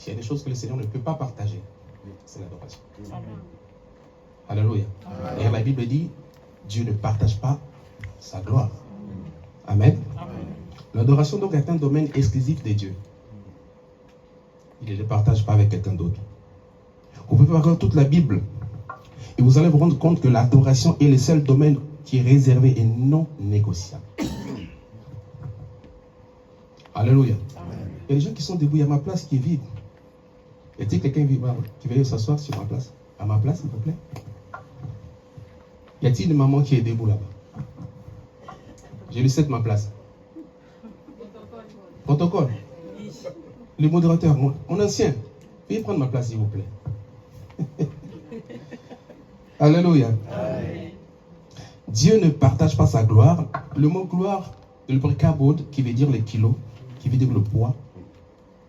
S'il y a des choses que le Seigneur ne peut pas partager, c'est l'adoration. Alléluia. Et la Bible dit, Dieu ne partage pas sa gloire. Amen. L'adoration donc est un domaine exclusif de Dieu. Il ne le partage pas avec quelqu'un d'autre. Vous pouvez voir toute la Bible et vous allez vous rendre compte que l'adoration est le seul domaine qui est réservé et non négociable. Alléluia. Il y a des gens qui sont debout, il y a ma place qui est vide. Y a-t-il quelqu'un qui veut s'asseoir sur ma place? À ma place, s'il vous plaît? Y a-t-il une maman qui est debout là-bas? J'ai lu cette ma place. Protocole. Le modérateur, mon ancien. Veuillez prendre ma place, s'il vous plaît. Alléluia. Dieu ne partage pas sa gloire. Le mot gloire, le hébreu kabod, qui veut dire le kilo, qui veut dire le poids,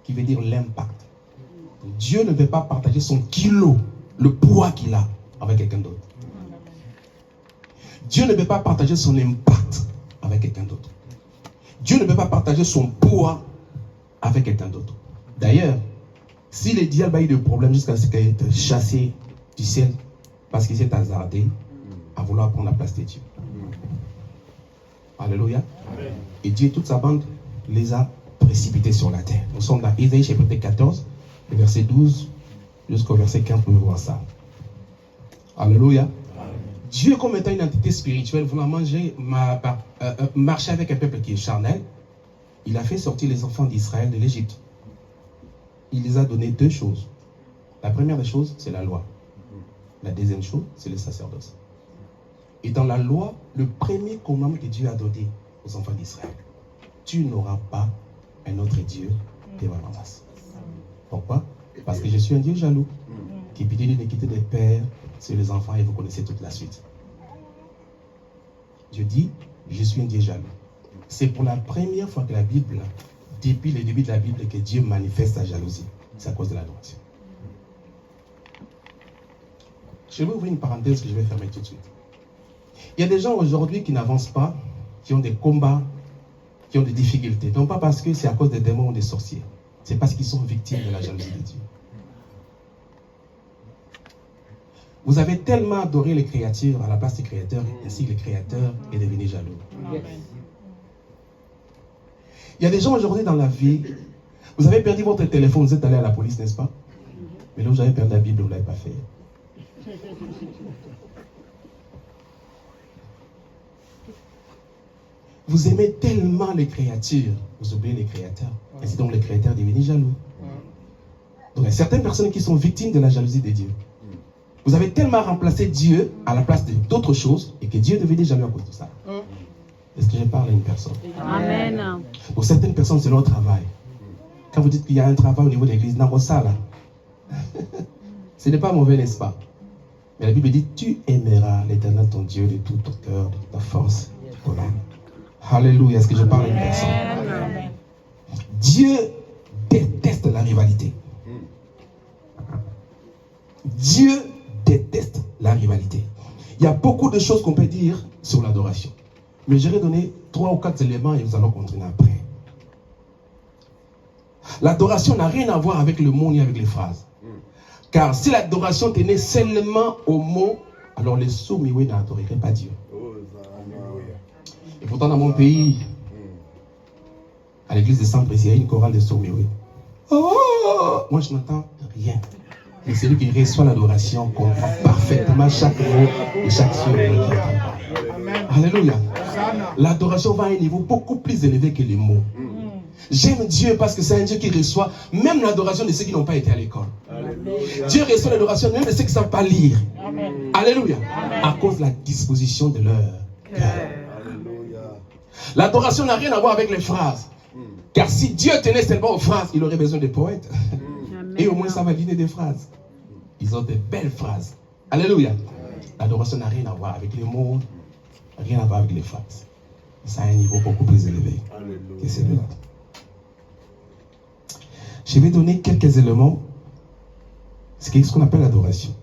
qui veut dire l'impact. Dieu ne veut pas partager son kilo, le poids qu'il a, avec quelqu'un d'autre. Dieu ne veut pas partager son impact avec quelqu'un d'autre. Dieu ne veut pas partager son poids avec quelqu'un d'autre. D'ailleurs, si le diable a eu des problèmes jusqu'à ce qu'il ait été chassé du ciel, parce qu'il s'est hasardé à vouloir prendre la place de Dieu. Alléluia. Amen. Et Dieu, toute sa bande, les a précipités sur la terre. Nous sommes dans Isaïe chapitre 14, le verset 12 jusqu'au verset 15, vous pouvez voir ça. Alléluia. Amen. Dieu, comme étant une entité spirituelle, voulant marcher avec un peuple qui est charnel, il a fait sortir les enfants d'Israël de l'Égypte. Il les a donné deux choses. La première des choses, c'est la loi. La deuxième chose, c'est le sacerdoce. Et dans la loi, le premier commandement que Dieu a donné aux enfants d'Israël, tu n'auras pas un autre Dieu devant ma face. Pourquoi? Parce que je suis un Dieu jaloux, qui punit l'iniquité des pères sur les enfants, et vous connaissez toute la suite. Dieu dit, je suis un Dieu jaloux. C'est pour la première fois que la Bible, depuis le début de la Bible, que Dieu manifeste sa jalousie. C'est à cause de l'adoration. Je vais ouvrir une parenthèse que je vais fermer tout de suite. Il y a des gens aujourd'hui qui n'avancent pas, qui ont des combats, qui ont des difficultés. Non pas parce que c'est à cause des démons ou des sorciers. C'est parce qu'ils sont victimes de la jalousie de Dieu. Vous avez tellement adoré les créatures à la place des créateurs, ainsi que le créateur est devenu jaloux. Amen. Il y a des gens aujourd'hui dans la vie, vous avez perdu votre téléphone, vous êtes allé à la police, n'est-ce pas? Mais là, vous avez perdu la Bible, vous ne l'avez pas fait. Vous aimez tellement les créatures, vous oubliez les créateurs. Et c'est donc le créateur devenu jaloux. Donc il y a certaines personnes qui sont victimes de la jalousie de Dieu. Vous avez tellement remplacé Dieu à la place d'autres choses et que Dieu est devenu jaloux à cause de ça. Est-ce que je parle à une personne? Amen. Pour certaines personnes, c'est leur travail. Quand vous dites qu'il y a un travail au niveau de l'église, non, ça là. Ce n'est pas mauvais, n'est-ce pas? Mais la Bible dit, tu aimeras l'Éternel ton Dieu de tout ton cœur, de ta force, de ton âme. Alléluia, est-ce que je parle à une personne? Amen. Dieu déteste la rivalité. Dieu déteste la rivalité. Il y a beaucoup de choses qu'on peut dire sur l'adoration. Mais je vais donner 3 ou 4 éléments et nous allons continuer après. L'adoration n'a rien à voir avec le mot ni avec les phrases. Car si l'adoration tenait seulement aux mots, alors les sourds-muets n'adoreraient pas Dieu. Et pourtant, dans mon pays, à l'église de Saint-Précieux, il y a une chorale de sourds-muets. Oh, moi, je n'entends rien. Mais celui qui reçoit l'adoration comprend parfaitement chaque mot et chaque sourd. Alléluia. L'adoration va à un niveau beaucoup plus élevé que les mots. J'aime Dieu parce que c'est un Dieu qui reçoit même l'adoration de ceux qui n'ont pas été à l'école. Dieu reçoit l'adoration même de ceux qui ne savent pas lire. Amen. Alléluia. Amen. À cause de la disposition de leur cœur. L'adoration n'a rien à voir avec les phrases. Car si Dieu tenait seulement aux phrases, il aurait besoin de poètes. Amen. Et au moins ça va dîner des phrases. Ils ont de belles phrases. Alléluia. L'adoration n'a rien à voir avec les mots, rien à voir avec les phrases. Ça a un niveau beaucoup plus élevé que celui-là. Je vais donner quelques éléments. C'est ce qu'on appelle l'adoration.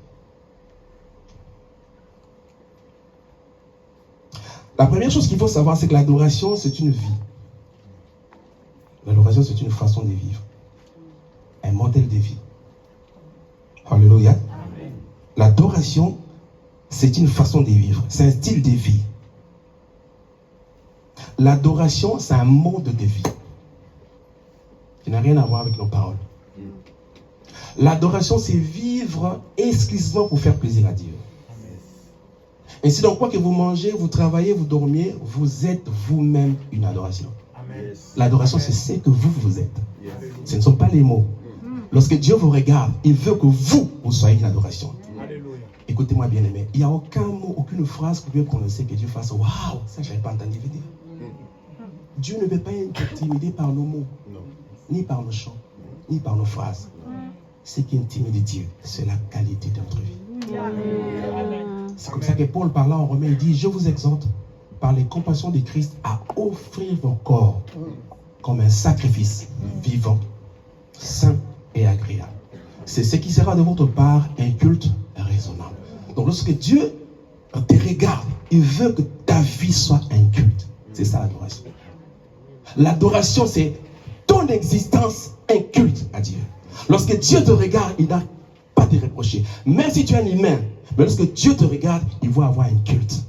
La première chose qu'il faut savoir, c'est que l'adoration, c'est une vie. L'adoration, c'est une façon de vivre. Un modèle de vie. Alléluia. L'adoration, c'est une façon de vivre. C'est un style de vie. L'adoration, c'est un mode de vie qui n'a rien à voir avec nos paroles. L'adoration, c'est vivre exclusivement pour faire plaisir à Dieu. Ainsi, donc, quoi que vous mangez, vous travaillez, vous dormiez, vous êtes vous-même une adoration. L'adoration, c'est ce que vous êtes. Ce ne sont pas les mots. Lorsque Dieu vous regarde, il veut que vous soyez une adoration. Écoutez-moi bien aimé, il n'y a aucun mot, aucune phrase que vous pouvez prononcer que Dieu fasse « Waouh, ça je n'avais pas entendu dire ». Dieu ne veut pas être intimidé par nos mots, ni par nos chants, ni par nos phrases. Ce qui intimide Dieu, c'est la qualité de notre vie. C'est comme ça que Paul parlant en Romains, il dit « Je vous exhorte par les compassions de Christ à offrir vos corps comme un sacrifice vivant, saint et agréable. C'est ce qui sera de votre part un culte raisonnable. » Donc lorsque Dieu te regarde, il veut que ta vie soit un culte. C'est ça l'adoration. L'adoration, c'est ton existence, un culte à Dieu. Lorsque Dieu te regarde, il n'a pas à te reprocher. Même si tu es un humain, mais lorsque Dieu te regarde, il va avoir un culte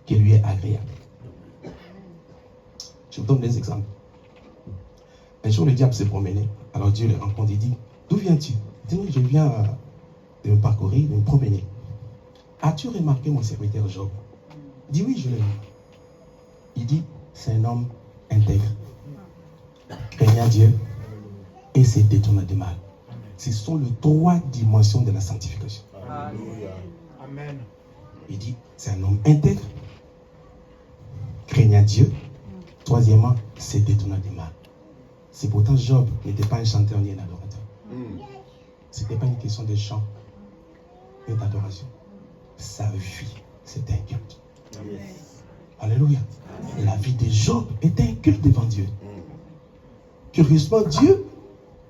qui lui est agréable. Je vous donne des exemples. Un jour, le diable s'est promené. Alors Dieu le rencontre et dit, d'où viens-tu? Il dit, je viens de me parcourir, de me promener. As-tu remarqué mon serviteur Job? Il dit, oui, je l'ai vu. Il dit, c'est un homme intègre, craignant Dieu et se détournant du mal. Ce sont les 3 dimensions de la sanctification. Amen. Il dit, c'est un homme intègre, craignant Dieu, troisièmement, se détournant du mal. C'est pourtant Job n'était pas un chanteur ni un adorateur. Ce n'était pas une question de chant et d'adoration. Sa vie, c'était un culte. Alléluia. La vie de Job était un culte devant Dieu. Curieusement, Dieu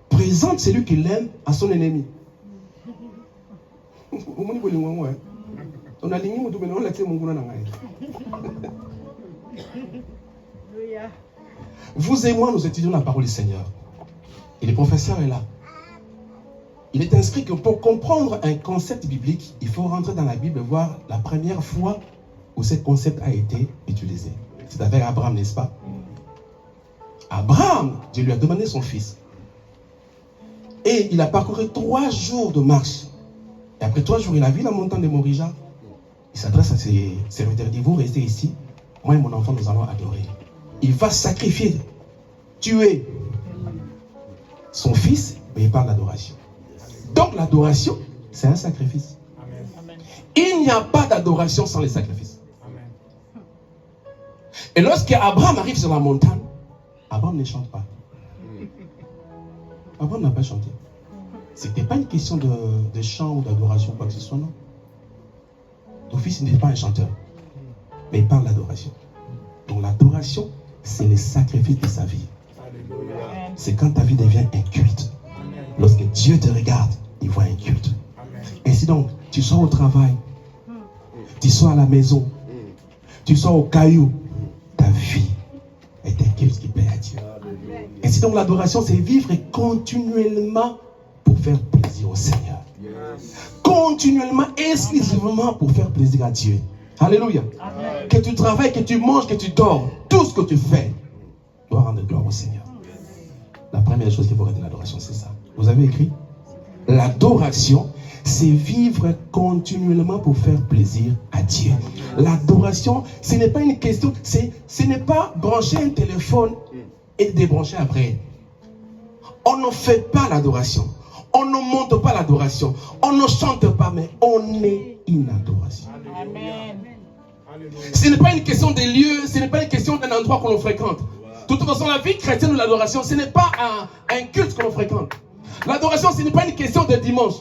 présente celui qu'il aime à son ennemi. Vous et moi, nous étudions la parole du Seigneur. Et le professeur est là. Il est inscrit que pour comprendre un concept biblique, il faut rentrer dans la Bible et voir la première fois où ce concept a été utilisé. C'est avec Abraham, n'est-ce pas? Abraham, Dieu lui a demandé son fils. Et il a parcouru 3 jours de marche. Et après 3 jours, il a vu la montagne de Morija. Il s'adresse à ses serviteurs, il dit, vous restez ici, moi et mon enfant, nous allons adorer. Il va sacrifier, tuer son fils, mais il parle d'adoration. Donc l'adoration, c'est un sacrifice. Amen. Il n'y a pas d'adoration sans les sacrifices. Amen. Et lorsque Abraham arrive sur la montagne, Abraham ne chante pas. Abraham n'a pas chanté. Ce n'était pas une question de chant ou d'adoration ou quoi que ce soit, non. Ton fils n'est pas un chanteur, mais il parle d'adoration. Donc l'adoration, c'est le sacrifice de sa vie. C'est quand ta vie devient un culte. Lorsque Dieu te regarde, il voit un culte. Ainsi donc, tu sois au travail, tu sois à la maison, tu sois au caillou, ta vie est un culte qui plaît à Dieu. Ainsi donc, l'adoration, c'est vivre continuellement pour faire plaisir au Seigneur. Continuellement, exclusivement pour faire plaisir à Dieu. Alléluia. Amen. Que tu travailles, que tu manges, que tu dors, tout ce que tu fais doit rendre gloire au Seigneur. La première chose qu'il faut retenir de l'adoration, c'est ça. Vous avez écrit? L'adoration, c'est vivre continuellement pour faire plaisir à Dieu. L'adoration, ce n'est pas une question, ce n'est pas brancher un téléphone et débrancher après. On ne fait pas l'adoration. On ne monte pas l'adoration. On ne chante pas, mais on est une adoration. Amen. Ce n'est pas une question des lieux, ce n'est pas une question d'un endroit que l'on fréquente. De toute façon, la vie chrétienne ou l'adoration, ce n'est pas un culte que l'on fréquente. L'adoration, ce n'est pas une question de dimanche.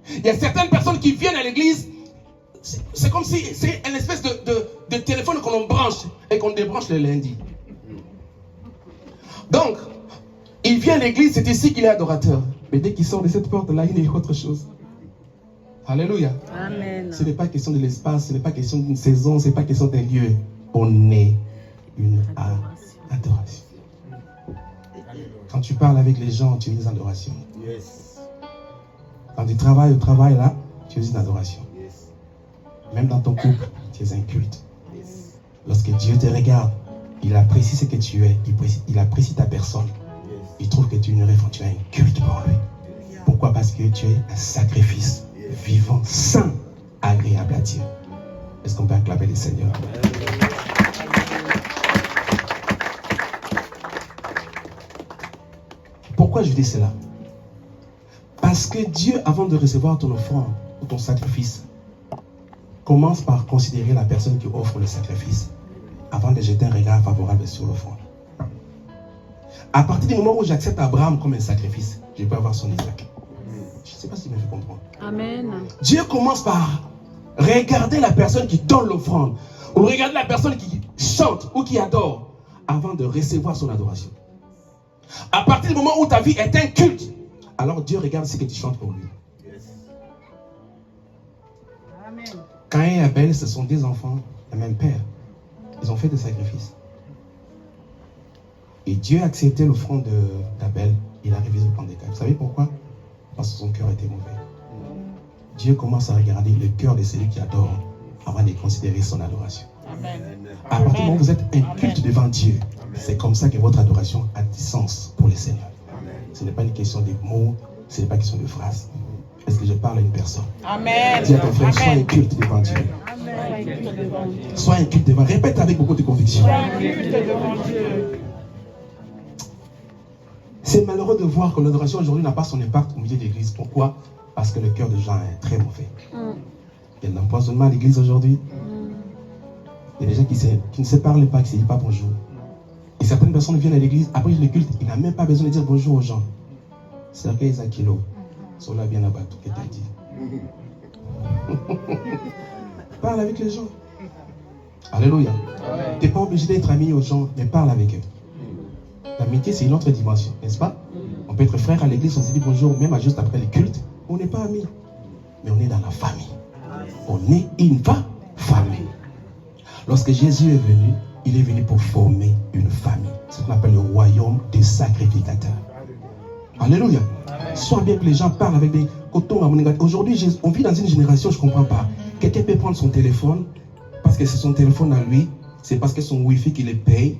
Il y a certaines personnes qui viennent à l'église, c'est comme si c'est une espèce de téléphone que l'on branche et qu'on débranche le lundi. Donc, il vient à l'église, c'est ici qu'il est adorateur. Mais dès qu'il sort de cette porte-là, il est autre chose. Alléluia. Amen. Ce n'est pas question de l'espace, ce n'est pas question d'une saison, ce n'est pas question d'un lieu. On est une adoration. Quand tu parles avec les gens, tu es une adoration. Quand tu travailles au travail là, tu es une adoration. Même dans ton couple, tu es un culte. Lorsque Dieu te regarde, il apprécie ce que tu es, il apprécie ta personne. Il trouve que tu es une référence, tu as un culte pour lui. Pourquoi? Parce que tu es un sacrifice vivant, saint, agréable à Dieu. Est-ce qu'on peut acclamer le Seigneur? Pourquoi je dis cela? Parce que Dieu, avant de recevoir ton offrande ou ton sacrifice, commence par considérer la personne qui offre le sacrifice avant de jeter un regard favorable sur l'offrande. À partir du moment où j'accepte Abraham comme un sacrifice, je peux avoir son Isaac. Je ne sais pas si tu me fais comprendre. Amen. Dieu commence par regarder la personne qui donne l'offrande, ou regarder la personne qui chante ou qui adore, avant de recevoir son adoration. À partir du moment où ta vie est un culte, alors Dieu regarde ce que tu chantes pour lui. Amen. Caïn et Abel, ce sont des enfants du même père. Ils ont fait des sacrifices. Et Dieu a accepté l'offrande d'Abel. Il a révisé le plan des cas. Vous savez pourquoi? Parce que son cœur était mauvais. Dieu commence à regarder le cœur de celui qui adore avant de considérer son adoration. Amen. À partir du moment où vous êtes un culte devant Dieu, c'est comme ça que votre adoration a du sens pour le Seigneur. Ce n'est pas une question de mots, ce n'est pas une question de phrases. Est-ce que je parle à une personne? Amen. Dis à ton frère, sois un culte devant Dieu. Sois un culte devant. Répète avec beaucoup de conviction. C'est malheureux de voir que l'adoration aujourd'hui n'a pas son impact au milieu de l'église. Pourquoi? Parce que le cœur des gens est très mauvais. Il y a un empoisonnement à l'église aujourd'hui. Il y a des gens qui ne se parlent pas, qui ne se disent pas bonjour. Et certaines personnes viennent à l'église, après le culte, il n'a même pas besoin de dire bonjour aux gens. C'est que les Akilo, cela bien là-bas, tout que tu as dit. Parle avec les gens. Alléluia. Tu n'es pas obligé d'être ami aux gens, mais parle avec eux. L'amitié, c'est une autre dimension, n'est-ce pas? On peut être frère à l'église, on se dit bonjour, même juste après le culte. On n'est pas amis, mais on est dans la famille. On est une famille. Lorsque Jésus est venu, il est venu pour former une famille. C'est ce qu'on appelle le royaume des sacrificateurs. Alléluia. Soit bien que les gens parlent avec des cotons. Aujourd'hui, on vit dans une génération, je ne comprends pas. Quelqu'un peut prendre son téléphone, parce que c'est son téléphone à lui, c'est parce que son wifi qu'il le paye.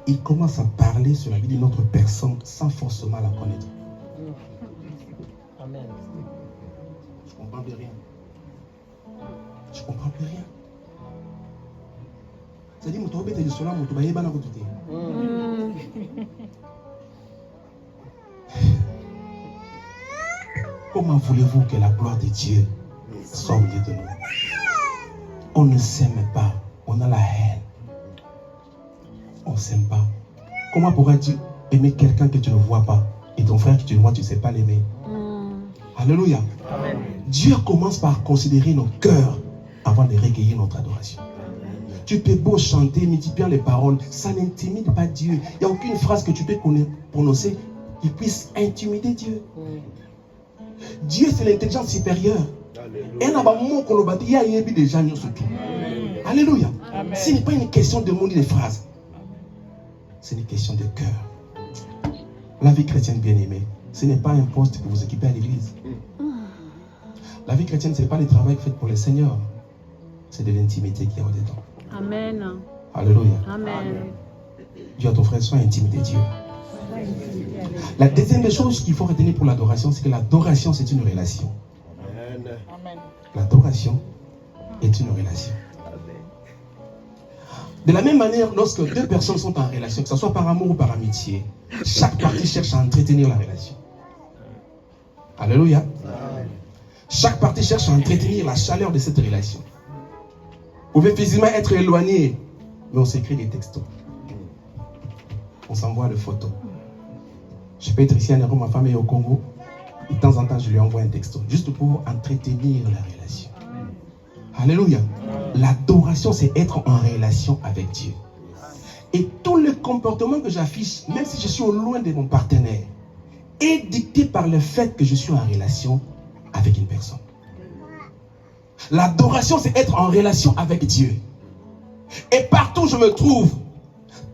Il commence à parler sur la vie d'une autre personne sans forcément la connaître. Amen. Je ne comprends plus rien. Je ne comprends plus rien. C'est-à-dire que tu as cela, tu as Comment voulez-vous que la gloire de Dieu soit au milieu de nous? On ne s'aime pas, on a la haine. On ne s'aime pas. Comment pourrais-tu aimer quelqu'un que tu ne vois pas? Et ton frère que tu vois, tu ne sais pas l'aimer. Alléluia. Amen. Dieu commence par considérer nos cœurs avant de recueillir notre adoration. Tu peux beau chanter, multiplier les paroles, ça n'intimide pas Dieu. Il n'y a aucune phrase que tu peux prononcer qui puisse intimider Dieu. Dieu, c'est l'intelligence supérieure. Et là, il y a des gens surtout. Alléluia. Ce n'est pas une question de mots ni de phrases. C'est une question de cœur. La vie chrétienne bien-aimée, ce n'est pas un poste que vous occupez à l'église. La vie chrétienne, ce n'est pas le travail fait pour le Seigneur. C'est de l'intimité qu'il y a au-dedans. Amen. Alléluia. Amen. Dis à ton frère, sois intime de Dieu. La deuxième des choses qu'il faut retenir pour l'adoration, c'est que l'adoration, c'est une relation. Amen. L'adoration est une relation. De la même manière, lorsque deux personnes sont en relation, que ce soit par amour ou par amitié, chaque partie cherche à entretenir la relation. Alléluia. Chaque partie cherche à entretenir la chaleur de cette relation. Vous pouvez physiquement être éloigné, mais on s'écrit des textos. On s'envoie des photos. Je peux être ici à Nairobi, ma femme est au Congo. De temps en temps, je lui envoie un texto, juste pour entretenir la relation. Alléluia. L'adoration, c'est être en relation avec Dieu. Et tout le comportement que j'affiche, même si je suis au loin de mon partenaire, est dicté par le fait que je suis en relation avec une personne. L'adoration, c'est être en relation avec Dieu. Et partout où je me trouve,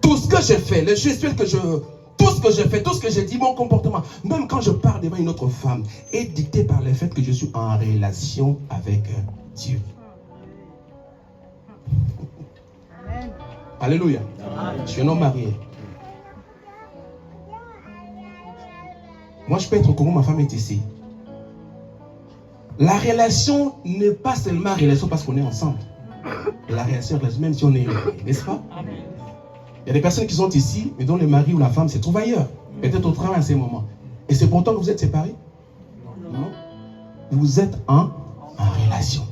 tout ce que je fais, les gestuels que tout tout ce que je fais, tout ce que je dis, mon comportement, même quand je parle devant une autre femme, est dicté par le fait que je suis en relation avec Dieu. Amen. Alléluia. Je suis un homme marié. Moi, je peux être au Congo, ma femme est ici. La relation n'est pas seulement relation parce qu'on est ensemble. La relation reste même si on est, n'est-ce pas? Il y a des personnes qui sont ici, mais dont le mari ou la femme se trouve ailleurs. Peut-être au travail à ces moments. Et c'est pourtant que vous êtes séparés? Non. Vous êtes en relation.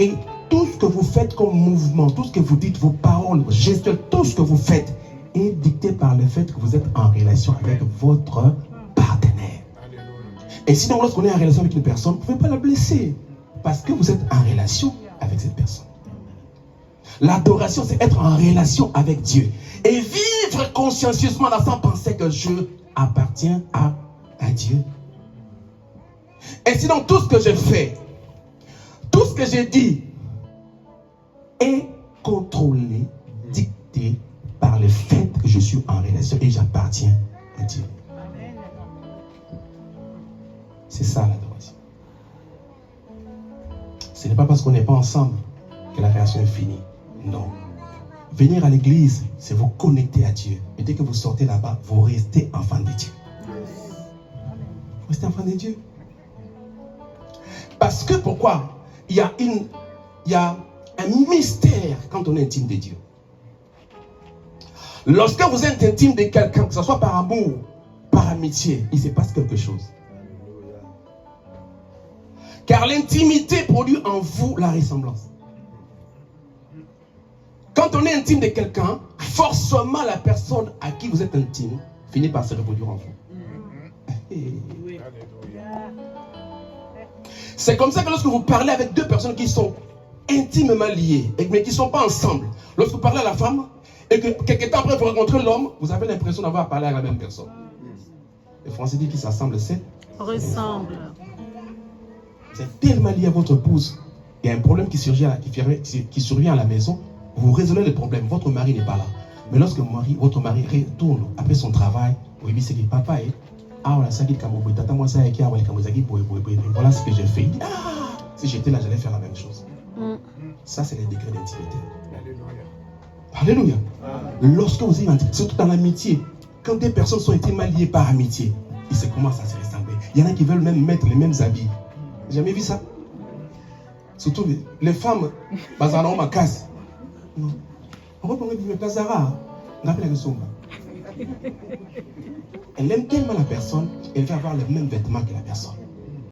Et tout ce que vous faites comme mouvement, tout ce que vous dites, vos paroles, vos gestes, tout ce que vous faites est dicté par le fait que vous êtes en relation avec votre partenaire. Et sinon, lorsqu'on est en relation avec une personne, vous ne pouvez pas la blesser. Parce que vous êtes en relation avec cette personne. L'adoration, c'est être en relation avec Dieu. Et vivre consciencieusement sans penser que je appartiens à Dieu. Et sinon, tout ce que je fais, tout ce que je dis est contrôlé, dicté par le fait que je suis en relation et j'appartiens à Dieu. C'est ça l'adoration. Ce n'est pas parce qu'on n'est pas ensemble que la relation est finie. Non. Venir à l'église, c'est vous connecter à Dieu. Et dès que vous sortez là-bas, vous restez enfant de Dieu. Vous restez enfant de Dieu. Parce que pourquoi? Il y a un mystère quand on est intime de Dieu. Lorsque vous êtes intime de quelqu'un, que ce soit par amour, par amitié, il se passe quelque chose. Car l'intimité produit en vous la ressemblance. Quand on est intime de quelqu'un, forcément la personne à qui vous êtes intime finit par se reproduire en vous. C'est comme ça que lorsque vous parlez avec deux personnes qui sont intimement liées, mais qui ne sont pas ensemble, lorsque vous parlez à la femme, et que quelques temps après vous rencontrez l'homme, vous avez l'impression d'avoir parlé à la même personne. Les Français disent qu'ils s'assemblent, c'est Ressemble. Vous êtes tellement lié à votre épouse. Il y a un problème qui survient à la maison. Vous résolvez le problème. Votre mari n'est pas là. Mais lorsque votre mari retourne après son travail, vous dites que papa est. Voilà ce que je fais. Si j'étais là, j'allais faire la même chose. Ça, c'est les degrés d'intimité. Alléluia. Lorsque vous êtes surtout dans l'amitié, quand des personnes sont intimement liées par amitié, ils se commencent à se ressembler. Il y en a qui veulent même mettre les mêmes habits. J'ai jamais vu ça. Surtout les femmes, bazarons ma casse. Elle aime tellement la personne, elle va avoir les mêmes vêtements que la personne.